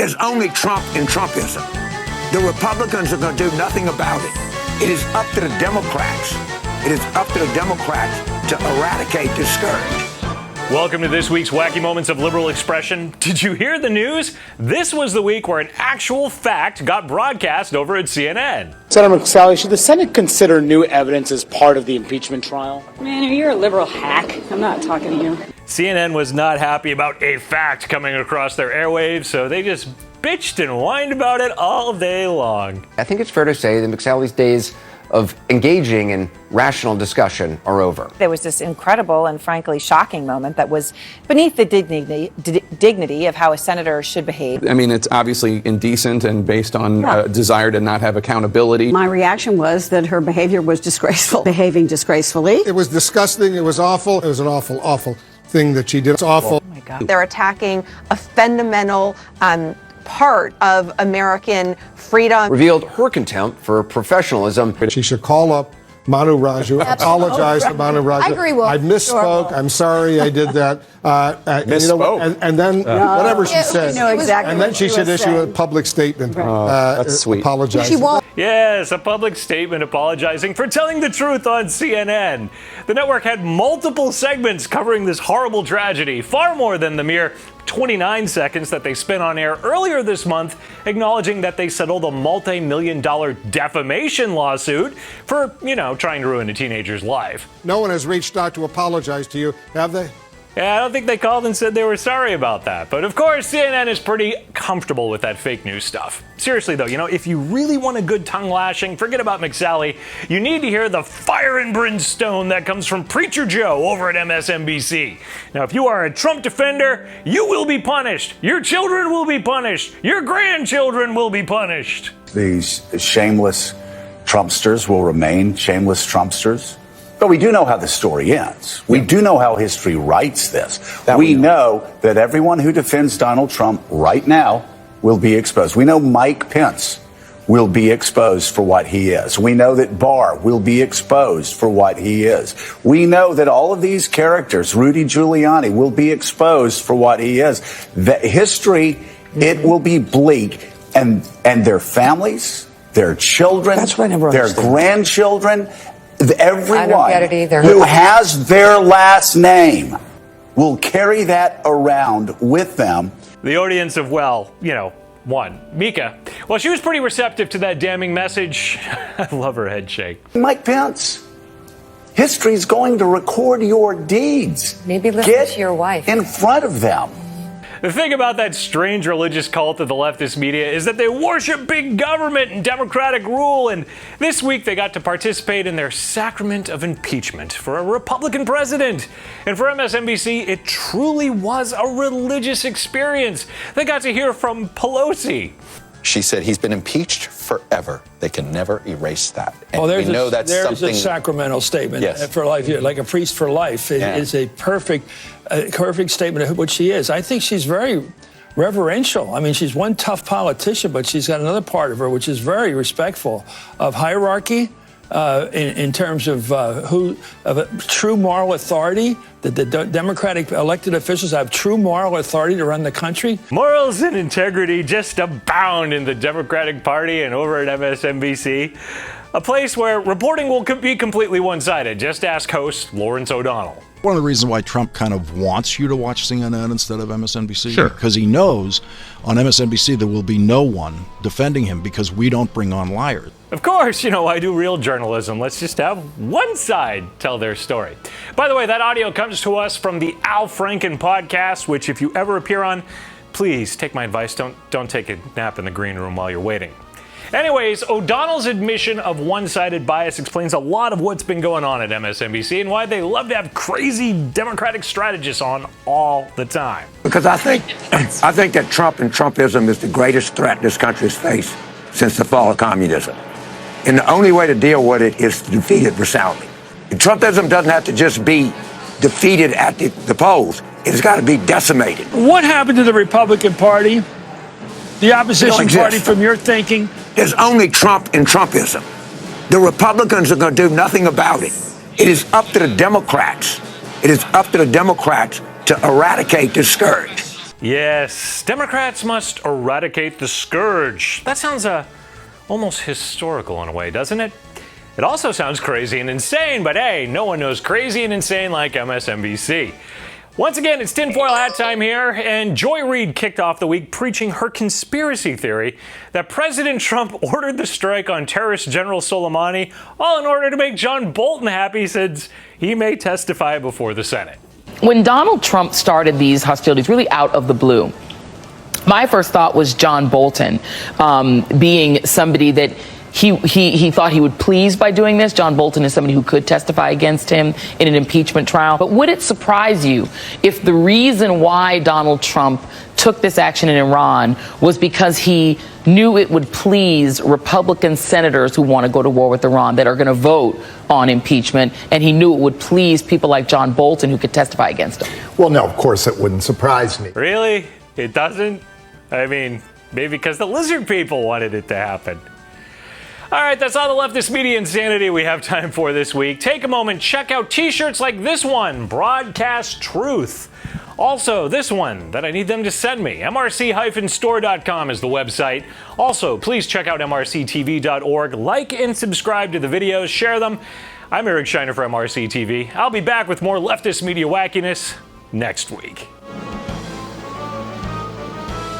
There's only Trump and Trumpism. The Republicans are going to do nothing about it. It is up to the Democrats. It is up to the Democrats to eradicate the scourge. Welcome to this week's Wacky Moments of Liberal Expression. Did you hear the news? This was the week where an actual fact got broadcast over at CNN. Senator McSally, should the Senate consider new evidence as part of the impeachment trial? Man, you're a liberal hack. I'm not talking to you. CNN was not happy about a fact coming across their airwaves, so they just bitched and whined about it all day long. I think it's fair to say that McSally's days of engaging in rational discussion are over. There was this incredible and frankly shocking moment that was beneath the dignity of how a senator should behave. I mean, it's obviously indecent and based on a desire to not have accountability. My reaction was that her behavior was disgraceful, behaving disgracefully. It was disgusting. It was awful. It was an awful, awful thing that she did. It's awful. Oh my God. They're attacking a fundamental part of American freedom. Revealed her contempt for professionalism. She should call up Manu Raju, apologize to Manu Raju. I agree, Will. I misspoke. Sure. I'm sorry I did that. Misspoke. And then whatever she said. Exactly and then she should issue a public statement. That's sweet. Apologizing. She won't. Yes, a public statement apologizing for telling the truth on CNN. The network had multiple segments covering this horrible tragedy, far more than the mere 29 seconds that they spent on air earlier this month, acknowledging that they settled a multi-million-dollar defamation lawsuit for, trying to ruin a teenager's life. No one has reached out to apologize to you, have they? Yeah, I don't think they called and said they were sorry about that. But of course, CNN is pretty comfortable with that fake news stuff. Seriously, though, if you really want a good tongue lashing, forget about McSally. You need to hear the fire and brimstone that comes from Preacher Joe over at MSNBC. Now, if you are a Trump defender, you will be punished. Your children will be punished. Your grandchildren will be punished. These shameless Trumpsters will remain shameless Trumpsters. But we do know how the story ends. We do know how history writes this. We know that everyone who defends Donald Trump right now will be exposed. We know Mike Pence will be exposed for what he is. We know that Barr will be exposed for what he is. We know that all of these characters, Rudy Giuliani, will be exposed for what he is. The history, it will be bleak. And their families, their children, their grandchildren, everyone who has their last name will carry that around with them. The audience of, one, Mika. Well, she was pretty receptive to that damning message. I love her head shake. Mike Pence, history's going to record your deeds. Maybe listen to your wife. In front of them. The thing about that strange religious cult of the leftist media is that they worship big government and democratic rule, and this week they got to participate in their sacrament of impeachment for a Republican president. And for MSNBC, it truly was a religious experience. They got to hear from Pelosi. She said he's been impeached forever. They can never erase that. And there's a sacramental statement for life, like a priest for life. It is a perfect statement of what she is. I think she's very reverential. I mean, she's one tough politician, but she's got another part of her which is very respectful of hierarchy. In terms of true moral authority, that the Democratic elected officials have true moral authority to run the country. Morals and integrity just abound in the Democratic Party and over at MSNBC, a place where reporting will be completely one-sided. Just ask host Lawrence O'Donnell. One of the reasons why Trump kind of wants you to watch CNN instead of MSNBC, because he knows on MSNBC there will be no one defending him because we don't bring on liars. Of course, I do real journalism. Let's just have one side tell their story. By the way, that audio comes to us from the Al Franken podcast, which if you ever appear on, please take my advice. Don't take a nap in the green room while you're waiting. Anyways, O'Donnell's admission of one-sided bias explains a lot of what's been going on at MSNBC and why they love to have crazy Democratic strategists on all the time. Because I think that Trump and Trumpism is the greatest threat this country has faced since the fall of communism. And the only way to deal with it is to defeat it resoundingly. And Trumpism doesn't have to just be defeated at the polls. It's got to be decimated. What happened to the Republican Party? The opposition party, from your thinking? There's only Trump and Trumpism. The Republicans are going to do nothing about it. It is up to the Democrats. It is up to the Democrats to eradicate this scourge. Yes, Democrats must eradicate the scourge. That sounds almost historical in a way, doesn't it? It also sounds crazy and insane, but hey, no one knows crazy and insane like MSNBC. Once again, it's tinfoil hat time here, and Joy Reid kicked off the week preaching her conspiracy theory that President Trump ordered the strike on terrorist General Soleimani, all in order to make John Bolton happy since he may testify before the Senate. When Donald Trump started these hostilities really out of the blue, my first thought was John Bolton being somebody that he thought he would please by doing this. John Bolton is somebody who could testify against him in an impeachment trial. But would it surprise you if the reason why Donald Trump took this action in Iran was because he knew it would please Republican senators who want to go to war with Iran, that are going to vote on impeachment, and he knew it would please people like John Bolton who could testify against him? Well, no, of course it wouldn't surprise me. Really? It doesn't? I mean, maybe because the lizard people wanted it to happen. All right, that's all the leftist media insanity we have time for this week. Take a moment, check out t-shirts like this one, Broadcast Truth. Also, this one that I need them to send me, MRC-store.com is the website. Also, please check out MRCTV.org. Like and subscribe to the videos, share them. I'm Eric Shiner for MRC TV. I'll be back with more leftist media wackiness next week.